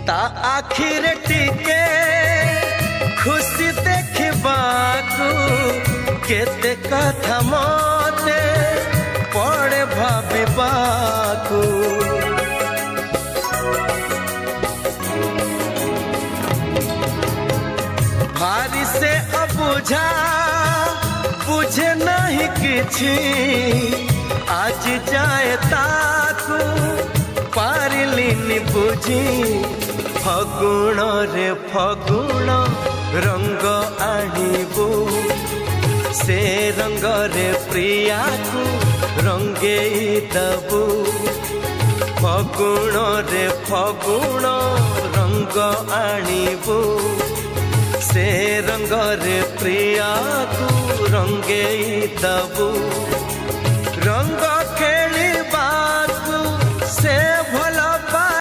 ता आखिर टिके खुशी देखबाकू केते कथा मते पड़े भाबिबाकू भारी से अबुझा बुझे नहीं किछि आज जाए ताकू पारिलिनी बुझी फगुण रे फगुण रंग आनिबू से रंग रे प्रिया को रंगे दबू फगुण रे फगुण रंग आनिबू से रंग रे प्रिया को रंगे दबू।